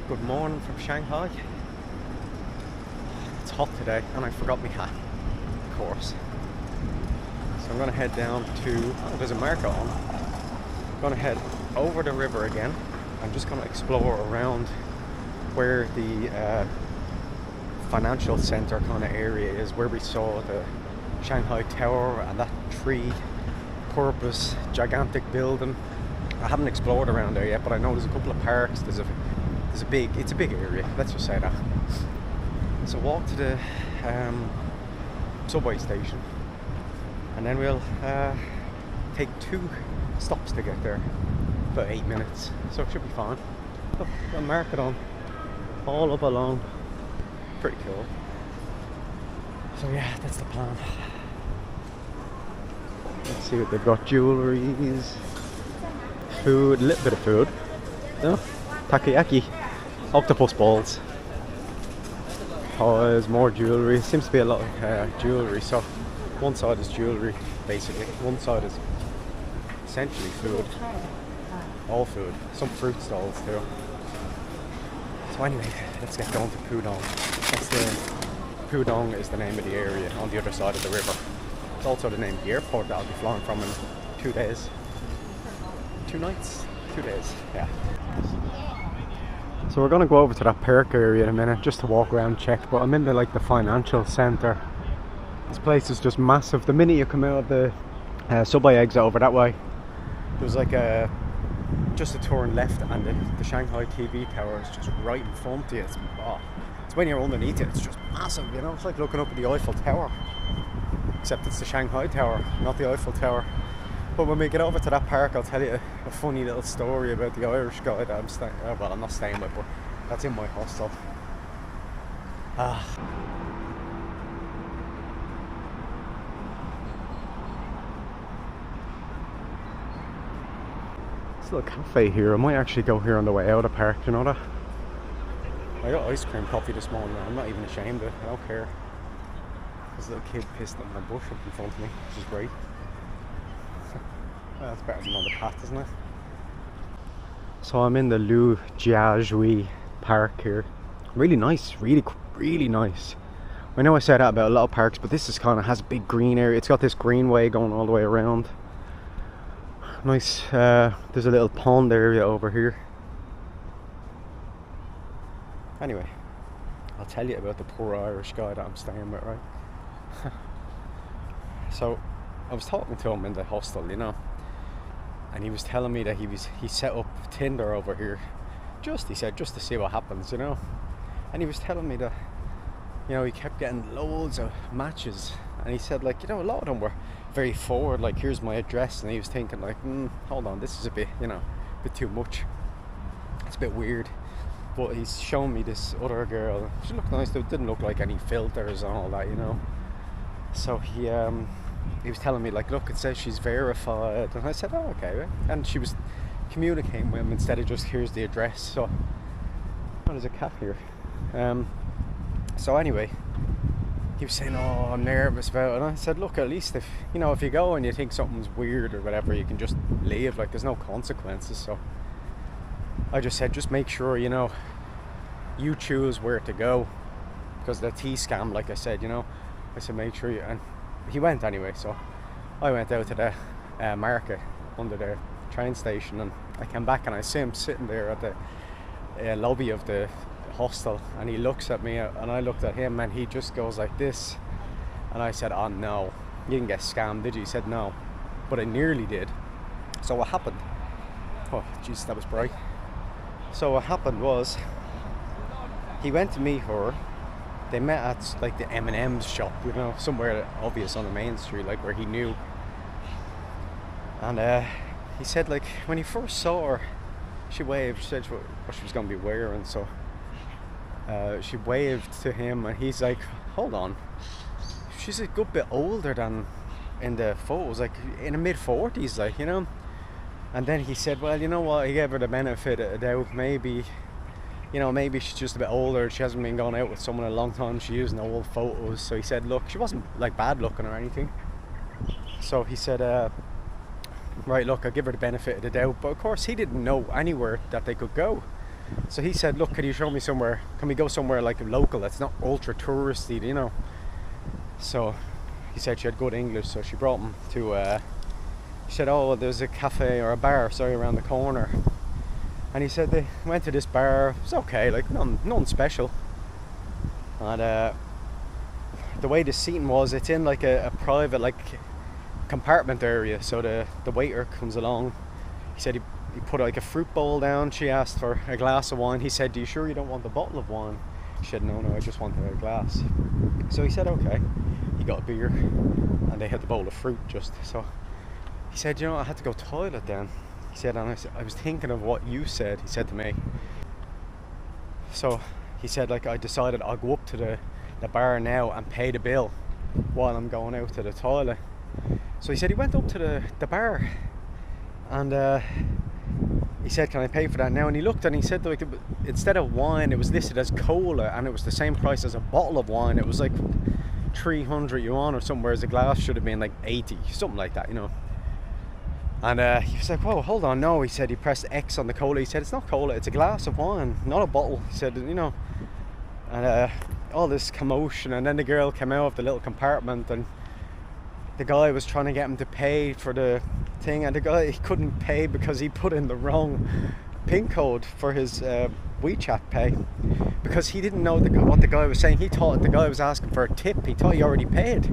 Good morning from Shanghai. It's hot today and I forgot my hat, of course. So I'm going to head down to, there's a market on. I'm going to head over the river again. I'm just going to explore around where the financial center kind of area is, where we saw the Shanghai Tower and that tree-purpose gigantic building. I haven't explored around there yet, but I know there's a couple of parks. It's a big area. Let's just say that. So walk to the subway station, and then we'll take 2 stops to get there. About 8 minutes, so it should be fine. Look, got a market on, all up along. Pretty cool. So yeah, that's the plan. Let's see what they've got. Jewelries, food, a little bit of food. No, takoyaki, octopus balls. Toys, more jewelry. Seems to be a lot of jewelry. So one side is jewelry, basically. One side is essentially food. All food. Some fruit stalls too. So anyway, let's get going to Pudong. Pudong is the name of the area on the other side of the river. It's also the name of the airport that I'll be flying from in 2 days. 2 nights? 2 days, yeah. So we're going to go over to that park area in a minute just to walk around and check, but I'm in the financial centre. This place is just massive. The minute you come out of the subway exit over that way, there's just a turn left, and the Shanghai TV tower is just right in front of you. It's when you're underneath it, it's just massive, you know. It's like looking up at the Eiffel Tower, except it's the Shanghai Tower, not the Eiffel Tower. But when we get over to that park, I'll tell you a funny little story about the Irish guy that I'm staying. Well, I'm not staying with, but that's in my hostel. This little cafe here, I might actually go here on the way out of the park, you know that? I got ice cream coffee this morning, I'm not even ashamed of it, I don't care. This little kid pissed on my bush up in front of me, which is great. Well, that's better than on the path, isn't it? So I'm in the Lu Jiazhui Park here. Really nice, really nice. I know I said that about a lot of parks, but this is has a big green area. It's got this greenway going all the way around. Nice, there's a little pond area over here. Anyway, I'll tell you about the poor Irish guy that I'm staying with, right? So, I was talking to him in the hostel, you know, and he was telling me that he set up Tinder over here, he said, just to see what happens, you know. And he was telling me that, you know, he kept getting loads of matches, and he said, like, you know, a lot of them were very forward, like, here's my address, and he was thinking, like, hold on, this is a bit, you know, a bit too much. It's a bit weird. But he's shown me this other girl. She looked nice. It didn't look like any filters and all that, you know. So he was telling me, like, look, it says she's verified, and I said, oh, okay. And she was communicating with him instead of just, here's the address. So there's a cat here. So anyway, he was saying, oh, I'm nervous about it. And I said, look, at least if you go and you think something's weird or whatever, you can just leave. Like, there's no consequences. So I just said, just make sure, you know, you choose where to go, because the T scam, like I said, you know. I said, make sure you, and he went anyway. So I went out to the market under the train station, and I came back and I see him sitting there at the lobby of the hostel, and he looks at me and I looked at him, and he just goes like this, and I said, oh no, you didn't get scammed, did you? He said, no, but I nearly did. So what happened? Oh jeez, that was bright. So what happened was, he went to meet her. They met at like the M&M's shop, you know, somewhere obvious on the main street, like where he knew. And he said, like, when he first saw her, she waved. She said what she was going to be wearing. So she waved to him, and he's like, hold on, she's a good bit older than in the photos, like in the mid-40s, like, you know. And then he said, well, you know what, he gave her the benefit of the doubt. Maybe she's just a bit older. She hasn't been going out with someone in a long time. She used no old photos. So he said, look, she wasn't like bad looking or anything. So he said, right, look, I'll give her the benefit of the doubt. But of course, he didn't know anywhere that they could go. So he said, look, can you show me somewhere, can we go somewhere like local that's not ultra touristy, you know? So he said she had good English, so she brought him to, she said, oh, there's a cafe or a bar, sorry, around the corner. And he said they went to this bar, it was okay, like nothing special. And the way the seating was, it's in like a private like compartment area, so the waiter comes along. He said he put like a fruit bowl down. She asked for a glass of wine. He said, "Are you sure you don't want the bottle of wine?" She said, no, I just want a glass. So he said, okay. He got a beer, and they had the bowl of fruit just. So he said, you know, I had to go to the toilet then. He said, and I was thinking of what you said. He said to me. So he said, like, I decided I'll go up to the bar now and pay the bill while I'm going out to the toilet. So he said he went up to the bar, and he said, can I pay for that now? And he looked and he said, like, instead of wine, it was listed as cola, and it was the same price as a bottle of wine. It was like 300 yuan or something, whereas a glass should have been like 80, something like that, you know. And he was like, whoa, hold on, no. He said he pressed X on the cola. He said, it's not cola, it's a glass of wine, not a bottle. He said, you know. And all this commotion, and then the girl came out of the little compartment, and the guy was trying to get him to pay for the thing, and the guy, he couldn't pay because he put in the wrong PIN code for his WeChat pay, because he didn't know what the guy was saying. He thought the guy was asking for a tip. He thought he already paid,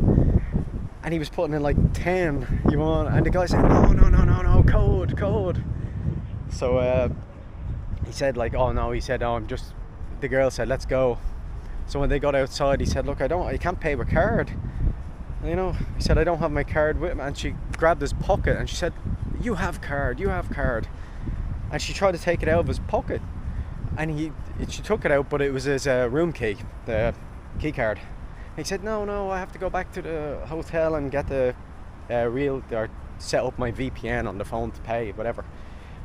and he was putting in like 10 yuan, and the guy said, no, code. So he said, like, oh no, he said, oh, the girl said, let's go. So when they got outside, he said, look, I can't pay with card. You know, he said, I don't have my card with me. And she grabbed his pocket and she said, you have card. And she tried to take it out of his pocket, and she took it out, but it was his room key, the key card. And he said, no, I have to go back to the hotel and get the or set up my VPN on the phone to pay, whatever.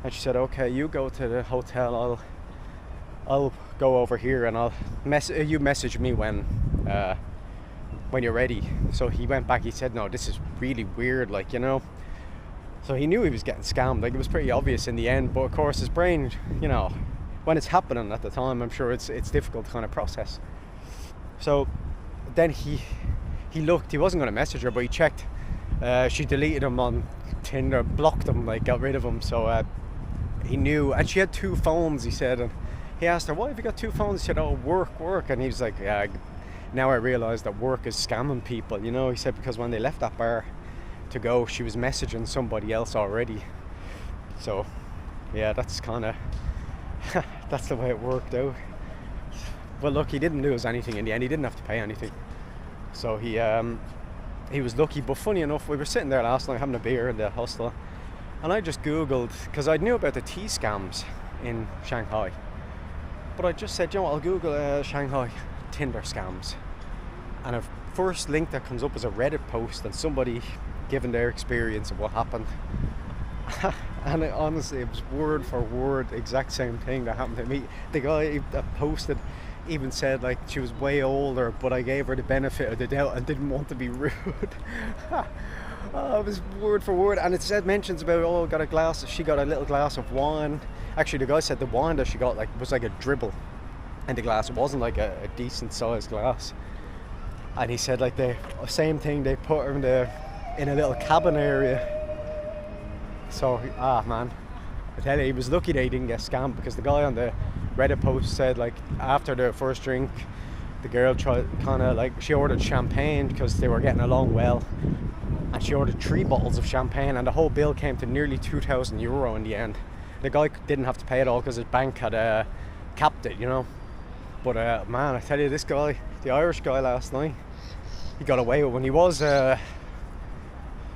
And she said, okay, you go to the hotel, I'll go over here, and you message me when you're ready. So he went back. He said, no, this is really weird, like, you know. So he knew he was getting scammed. Like, it was pretty obvious in the end, but of course his brain, you know, when it's happening at the time, I'm sure it's difficult to kind of process. So then he looked. He wasn't going to message her, but he checked. She deleted him on Tinder, blocked him, like, got rid of him. So he knew. And she had 2 phones, he said, and he asked her, why have you got 2 phones? She said, oh, work. And he was like, yeah, now I realise that work is scamming people, you know. He said, because when they left that bar to go, she was messaging somebody else already. So yeah, that's kind of that's the way it worked out. But look, he didn't lose anything in the end. He didn't have to pay anything, so he was lucky. But funny enough, we were sitting there last night having a beer in the hostel, and I just googled, because I knew about the tea scams in Shanghai, but I just said, you know, I'll google Shanghai Tinder scams, and a first link that comes up is a Reddit post and somebody giving their experience of what happened. And honestly, it was word for word exact same thing that happened to me. The guy that posted even said, like, she was way older, but I gave her the benefit of the doubt and didn't want to be rude. Oh, it was word for word, and it said mentions about, she got a little glass of wine. Actually, the guy said the wine that she got was like a dribble in the glass. It wasn't like a decent sized glass. And he said, like, the same thing, they put her in a little cabin area. So man, I tell you, he was lucky they didn't get scammed, because the guy on the Reddit post said, like, after the first drink, the girl she ordered champagne because they were getting along well, and she ordered 3 bottles of champagne, and the whole bill came to nearly 2,000 euro in the end. The guy didn't have to pay it all because his bank had capped it, you know. But man, I tell you, this guy, the Irish guy last night, he got away with it when he was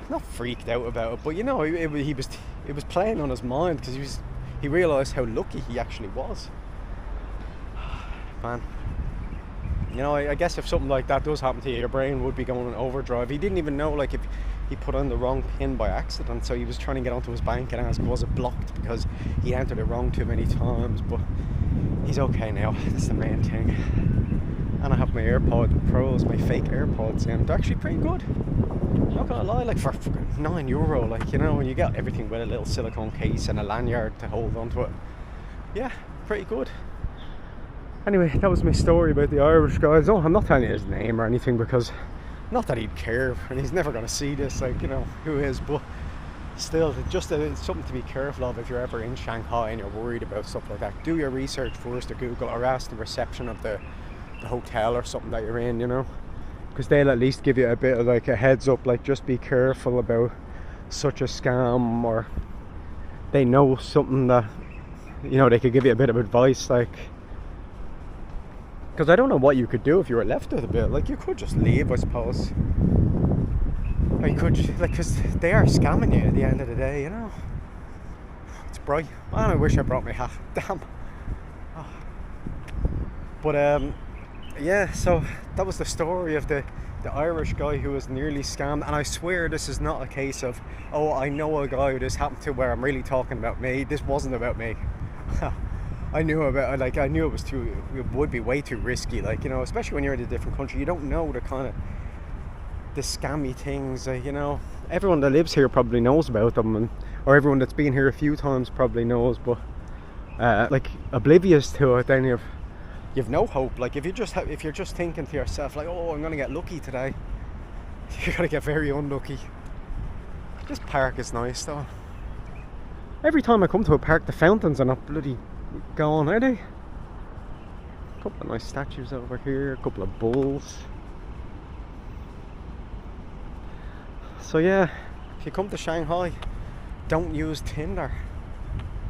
not freaked out about it, but you know, it was playing on his mind, because he realised how lucky he actually was. Man, you know, I guess if something like that does happen to you, your brain would be going in overdrive. He didn't even know, like, if he put on the wrong pin by accident, so he was trying to get onto his bank and ask, was it blocked, because he entered it wrong too many times. But he's okay now, that's the main thing. And I have my AirPod Pros, my fake AirPods, and they're actually pretty good. Not gonna lie, like, for €9, like, you know, when you get everything with a little silicone case and a lanyard to hold onto it, yeah, pretty good. Anyway, that was my story about the Irish guys. Oh, I'm not telling you his name or anything because not that he'd care, and he's never going to see this, like, you know, who is, but still, it's something to be careful of if you're ever in Shanghai and you're worried about stuff like that. Do your research first or Google, or ask the reception of the hotel or something that you're in, you know, because they'll at least give you a bit of like a heads up, like just be careful about such a scam, or they know something that, you know, they could give you a bit of advice, like, because I don't know what you could do if you were left with a bit. Like, you could just leave, I suppose. Or you could, like, because they are scamming you at the end of the day, you know. It's bright. Man, I wish I brought my hat. Damn. Oh. But yeah, so that was the story of the Irish guy who was nearly scammed. And I swear this is not a case of, oh, I know a guy who this happened to, where I'm really talking about me. This wasn't about me. I knew about, like, I knew it would be way too risky, like, you know, especially when you're in a different country. You don't know the kind of the scammy things, you know. Everyone that lives here probably knows about them, or everyone that's been here a few times probably knows, but like, oblivious to it, then you've no hope. Like, if you're just thinking to yourself, like, oh, I'm gonna get lucky today, you're gonna get very unlucky. This park is nice though. Every time I come to a park, the fountains are not bloody gone, are they? A couple of nice statues over here, a couple of bulls. So yeah, if you come to Shanghai, don't use Tinder,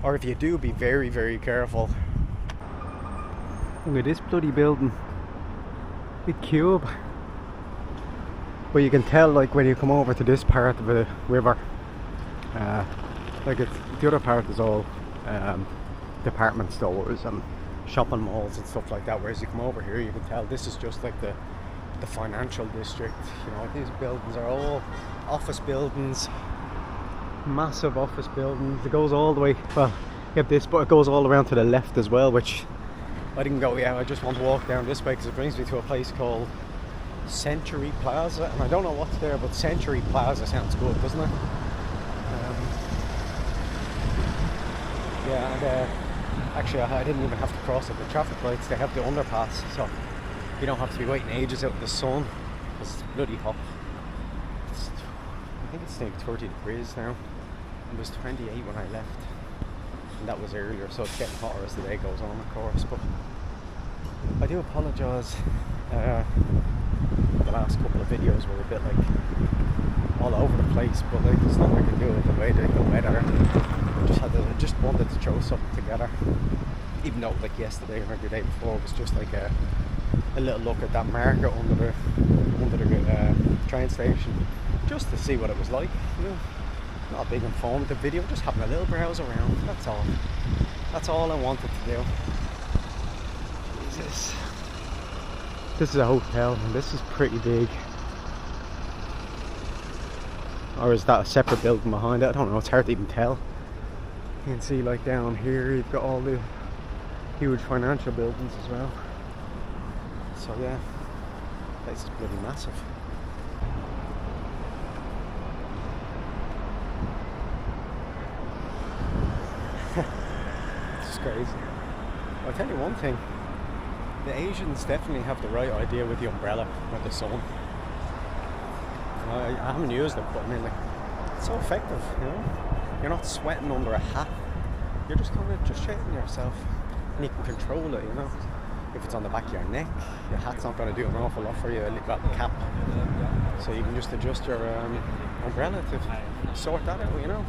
or if you do, be very, very careful. Look at this bloody building, big cube. But you can tell, like, when you come over to this part of the river, like, the other part is all department stores and shopping malls and stuff like that, whereas you come over here, you can tell this is just like the financial district. You know, these buildings are all office buildings, massive office buildings. It goes all the way, well, you have this, but it goes all around to the left as well, which I didn't go yet. I just want to walk down this way because it brings me to a place called Century Plaza, and I don't know what's there, but Century Plaza sounds good, doesn't it? Yeah, and actually I didn't even have to cross at the traffic lights. They have the underpass, so you don't have to be waiting ages out in the sun. It's bloody hot. I think it's nearly 30 degrees now. It was 28 when I left, and that was earlier, so it's getting hotter as the day goes on, of course. But I do apologise. The last couple of videos were a bit like all over the place, but like, there's nothing I can do with the way the weather. I just wanted to throw something together, even though, like, yesterday or the day before was just like a little look at that market under the train station, just to see what it was like, you know. Not a big informative video, just having a little browse around, that's all. That's all I wanted to do. Jesus. This is a hotel, and this is pretty big. Or is that a separate building behind it? I don't know, it's hard to even tell. You can see, like, down here you've got all the huge financial buildings as well. So yeah, this place is bloody massive. It's crazy. I'll tell you one thing, the Asians definitely have the right idea with the umbrella or the sun. I haven't used it, but I mean, like, it's so effective, you know. You're not sweating under a hat. You're just kind of just shading yourself, and you can control it, you know. If it's on the back of your neck, your hat's not going to do an awful lot for you. You've got the cap, so you can just adjust your umbrella to sort that out, you know.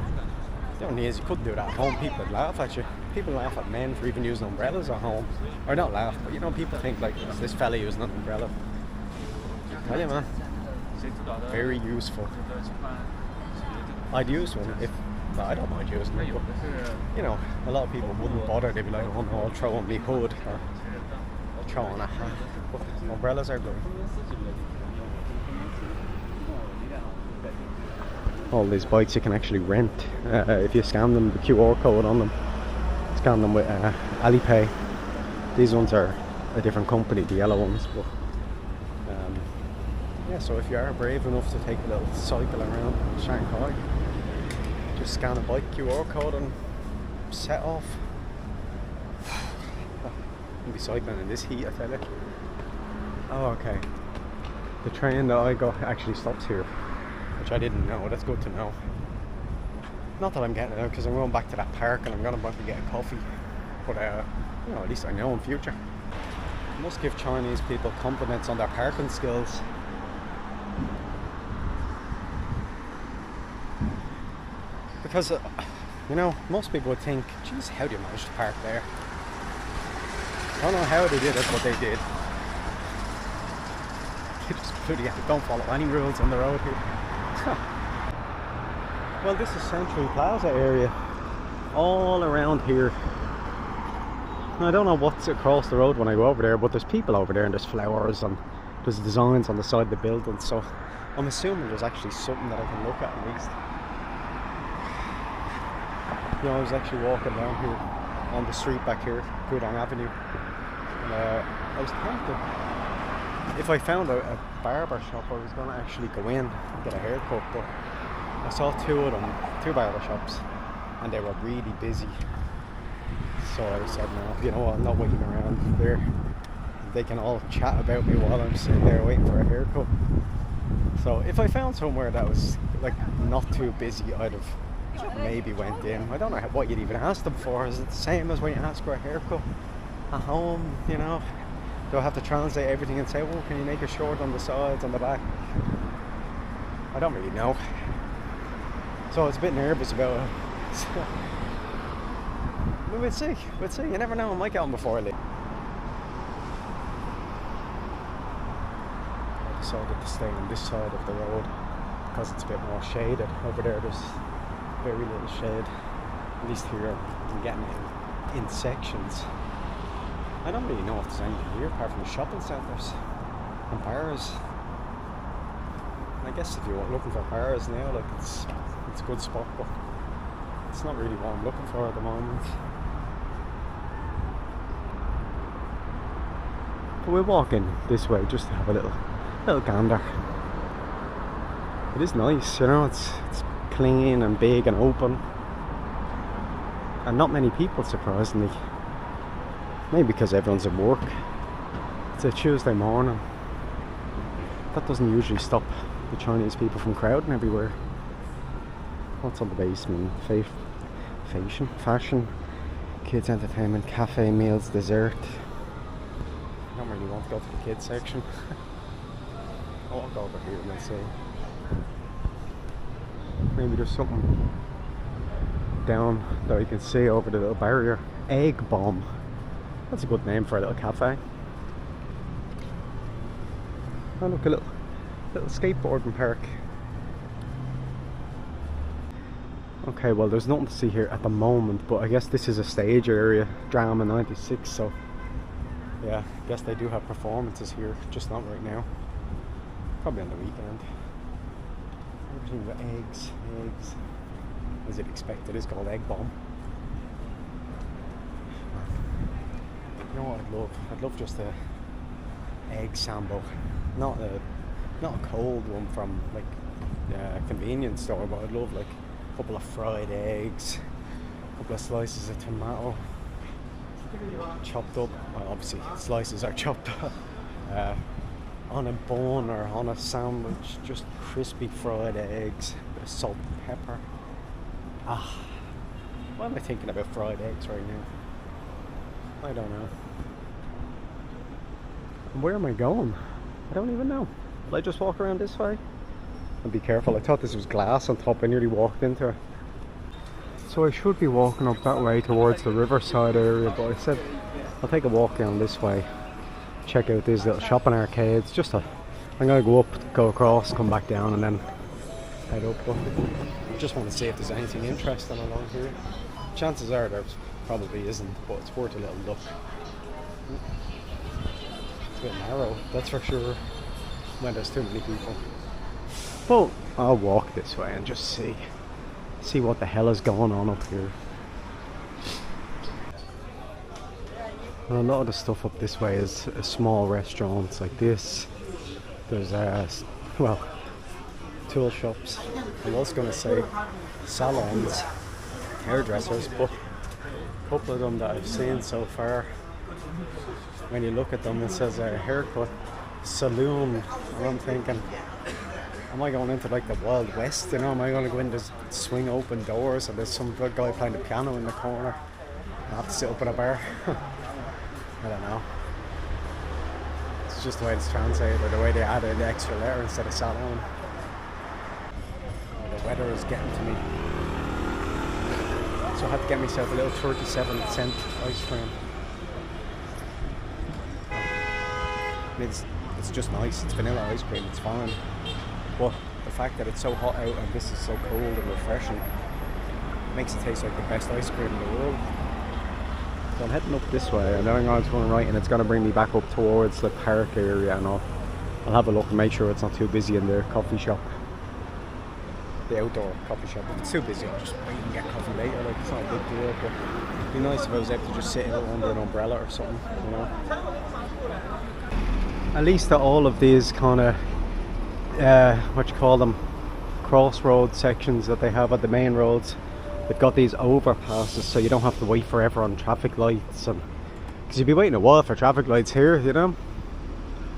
The only is you couldn't do it at home. People would laugh at you. People laugh at men for even using umbrellas at home, or not laugh, but you know, people think like, is this fella using an umbrella? I tell you, man, very useful. I'd use one if. No, I don't mind using it, but you know, a lot of people wouldn't bother. They'd be like, oh no, I'll throw on my hood, or I'll throw on a hat. But umbrellas are good. All these bikes you can actually rent if you scan them, the QR code on them. Scan them with Alipay. These ones are a different company, the yellow ones. But yeah, so if you are brave enough to take a little cycle around Shanghai, just scan a bike QR code and set off. I'll be cycling in this heat, I tell you. Oh, okay. The train that I got actually stops here, which I didn't know. That's good to know. Not that I'm getting it out because I'm going back to that park and I'm going to probably get a coffee. But, you know, at least I know in future. I must give Chinese people compliments on their parking skills. Because, you know, most people would think, geez, how do you manage to park there? I don't know how they did it, but they did. You just bloody don't follow any rules on the road here. Well, this is Century Plaza area. All around here. I don't know what's across the road when I go over there, but there's people over there and there's flowers and there's designs on the side of the building, so I'm assuming there's actually something that I can look at least. You know, I was actually walking down here on the street back here, Pudong Avenue, and I was tempted. If I found a barber shop, I was going to actually go in and get a haircut, but I saw two barber shops, and they were really busy. So I said, no, you know what, I'm not waiting around there. They can all chat about me while I'm sitting there waiting for a haircut. So if I found somewhere that was like not too busy, I'd have maybe went in. I don't know what you'd even ask them for. Is it the same as when you ask for a haircut at home, you know? Do I have to translate everything and say, well, can you make it short on the sides, on the back? I don't really know. So I was a bit nervous about it. We'll see, you never know, I might get on before I leave. I decided to stay on this side of the road because it's a bit more shaded. Over there there's very little shade. At least here I'm getting it in sections. I don't really know if there's anything here apart from the shopping centres and bars. I guess if you're looking for bars now, like it's a good spot, but it's not really what I'm looking for at the moment. But we're walking this way just to have a little gander. It is nice, you know, it's clean and big and open. And not many people, surprisingly. Maybe because everyone's at work. It's a Tuesday morning. That doesn't usually stop the Chinese people from crowding everywhere. What's on the basement? Fashion, kids entertainment, cafe, meals, dessert. I don't really want to go to the kids section. I'll walk over here and see. Maybe there's something down that we can see over the little barrier. Egg Bomb. That's a good name for a little cafe. Oh look, a little skateboarding park. Okay, well there's nothing to see here at the moment, but I guess this is a stage area, Drama 96, so yeah, I guess they do have performances here, just not right now. Probably on the weekend. Everything with eggs, as you'd expect, it is called Egg Bomb. You know what I'd love? I'd love just a egg sambo, not a cold one from like a convenience store, but I'd love like a couple of fried eggs, a couple of slices of tomato, chopped up. Well, obviously slices are chopped up. On a bun or on a sandwich, just crispy fried eggs, a bit of salt and pepper. Why am I thinking about fried eggs right now? I don't know. And where am I going? I don't even know. Will I just walk around this way? And be careful, I thought this was glass on top, I nearly walked into it. So I should be walking up that way towards the riverside area, but I said I'll take a walk down this way. Check out these little shopping arcades. I'm gonna go up, go across, come back down and then head up. But I just want to see if there's anything interesting along here. Chances are there probably isn't, but it's worth a little look. It's a bit narrow, that's for sure, when there's too many people. But I'll walk this way and just see what the hell is going on up here. And a lot of the stuff up this way is small restaurants like this. There's well, tool shops. I was going to say salons, hairdressers, but a couple of them that I've seen so far when you look at them, it says haircut saloon, and I'm thinking, am I going into like the Wild West? You know, am I going to go in, there's swing open doors and there's some good guy playing the piano in the corner? I have to sit up in a bar. I don't know. It's just the way it's translated, or the way they added the extra letter instead of salon. Oh, the weather is getting to me. So I had to get myself a little 37-cent ice cream. It's just nice, it's vanilla ice cream, it's fine. But the fact that it's so hot out and this is so cold and refreshing makes it taste like the best ice cream in the world. So I'm heading up this way and then I'm going to turn right and it's going to bring me back up towards the park area, and I'll have a look and make sure it's not too busy in the coffee shop. The outdoor coffee shop. If it's too busy, I'll just wait and get coffee later, like it's not a big deal, but it'd be nice if I was able to just sit out under an umbrella or something, you know. At least that all of these kind of what you call them, crossroad sections that they have at the main roads, they've got these overpasses so you don't have to wait forever on traffic lights, and because you'd be waiting a while for traffic lights here, you know.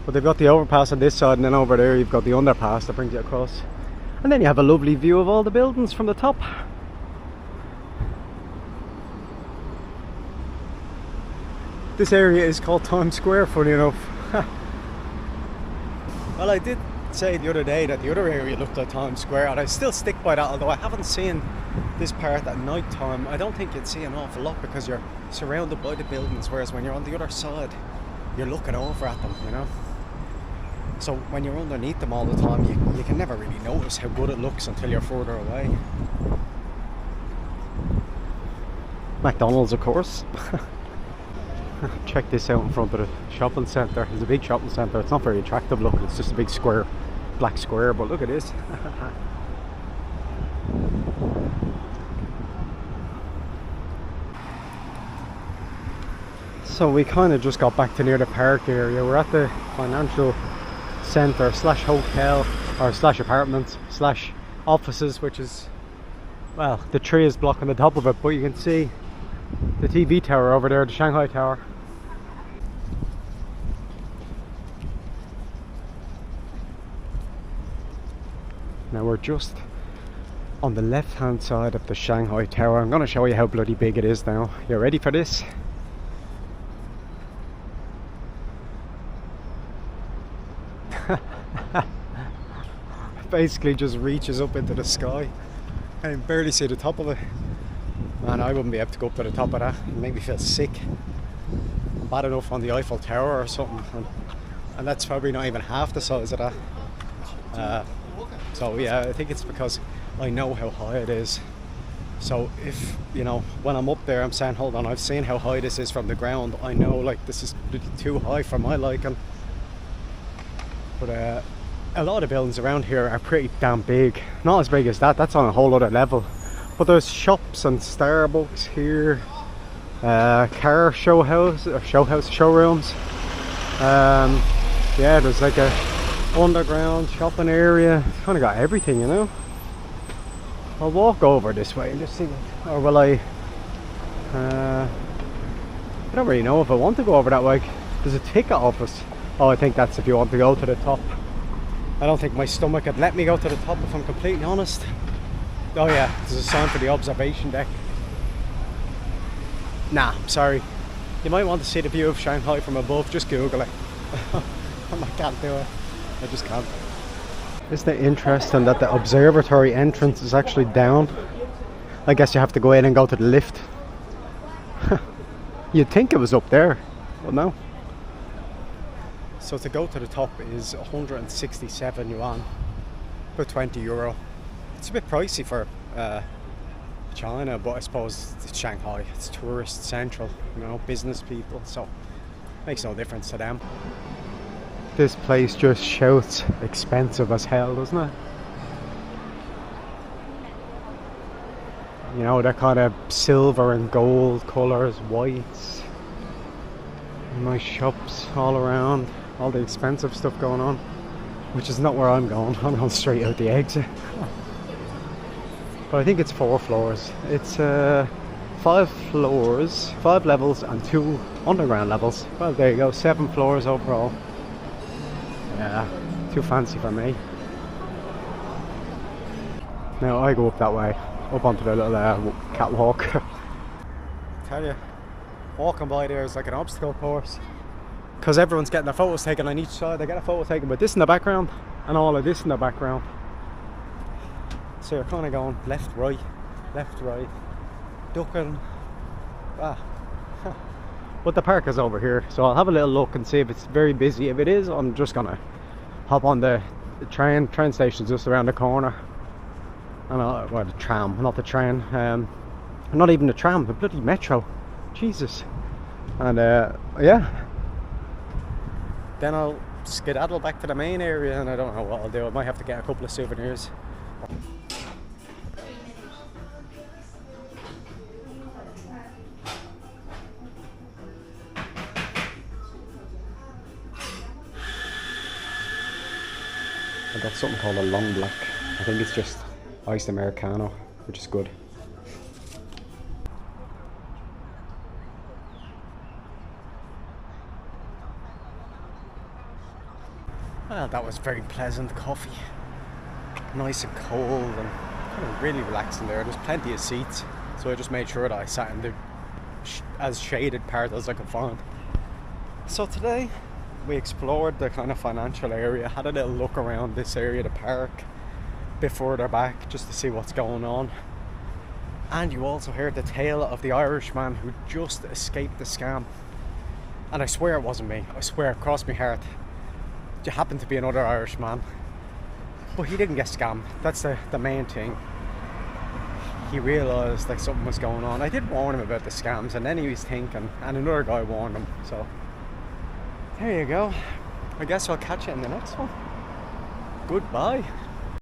But they've got the overpass on this side, and then over there you've got the underpass that brings you across, and then you have a lovely view of all the buildings from the top. This area is called Times Square, funny enough. Well, I did say the other day that the other area looked like Times Square, and I still stick by that, although I haven't seen this part at night time. I don't think you'd see an awful lot because you're surrounded by the buildings, whereas when you're on the other side you're looking over at them, you know. So when you're underneath them all the time, you can never really notice how good it looks until you're further away. McDonald's, of course. Check this out in front of the shopping centre. It's a big shopping centre. It's not very attractive looking, it's just a big square, black square, but look at this. So we kind of just got back to near the park area. We're at the financial centre slash hotel, or slash apartments slash offices, which is, well, the tree is blocking the top of it, but you can see the TV tower over there, the Shanghai tower. Now we're just on the left hand side of the Shanghai tower. I'm going to show you how bloody big it is now. You ready for this? Basically just reaches up into the sky. I can barely see the top of it. Man, I wouldn't be able to go up to the top of that. It'd make me feel sick. I'm bad enough on the Eiffel Tower or something, and that's probably not even half the size of that. So yeah, I think it's because I know how high it is. So if, you know, when I'm up there I'm saying, hold on, I've seen how high this is from the ground, I know like this is too high for my liking. But a lot of buildings around here are pretty damn big. Not as big as that, that's on a whole other level. But there's shops and Starbucks here, car showrooms. Yeah, there's like a underground shopping area. Kind of got everything, you know. I'll walk over this way and just see, or will I don't really know if I want to go over that way. There's a ticket office. Oh, I think that's if you want to go to the top. I don't think my stomach would let me go to the top if I'm completely honest. Oh yeah, there's a sign for the observation deck. Nah, I'm sorry. You might want to see the view of Shanghai from above, just Google it. I can't do it. I just can't. Isn't it interesting that the observatory entrance is actually down? I guess you have to go in and go to the lift. You'd think it was up there, but no. So to go to the top is 167 yuan, about 20 euro. It's a bit pricey for China, but I suppose it's Shanghai, it's tourist central, you know, business people, so it makes no difference to them. This place just shouts expensive as hell, doesn't it? You know, they're kind of silver and gold colours, whites. Nice shops all around, all the expensive stuff going on, which is not where I'm going. I'm going straight out the exit. But I think it's 4 floors. It's 5 floors, 5 levels and 2 underground levels. Well, there you go, 7 floors overall. Yeah, too fancy for me. Now I go up that way, up onto the little catwalk. Tell you, walking by there is like an obstacle course, because everyone's getting their photos taken on each side. They get a photo taken with this in the background and all of this in the background. So you're kind of going left, right, ducking. But the park is over here, so I'll have a little look and see if it's very busy. If it is, I'm just gonna hop on the train station's just around the corner. And well, the tram, not the train, not even the tram, the bloody metro, Jesus. And yeah, then I'll skedaddle back to the main area, and I don't know what I'll do. I might have to get a couple of souvenirs. I got something called a long black. I think it's just iced Americano, which is good. Well, that was very pleasant coffee. Nice and cold and kind of really relaxing there. There's plenty of seats, so I just made sure that I sat in the as shaded part as I could find. So today we explored the kind of financial area, had a little look around this area, the park, a bit further back just to see what's going on. And you also heard the tale of the Irishman who just escaped the scam. And I swear it wasn't me, I swear, it crossed my heart. It happened to be another Irishman, but he didn't get scammed. That's the main thing. He realised like something was going on. I did warn him about the scams, and then he was thinking, and another guy warned him. So there you go. I guess I'll catch you in the next one. Goodbye.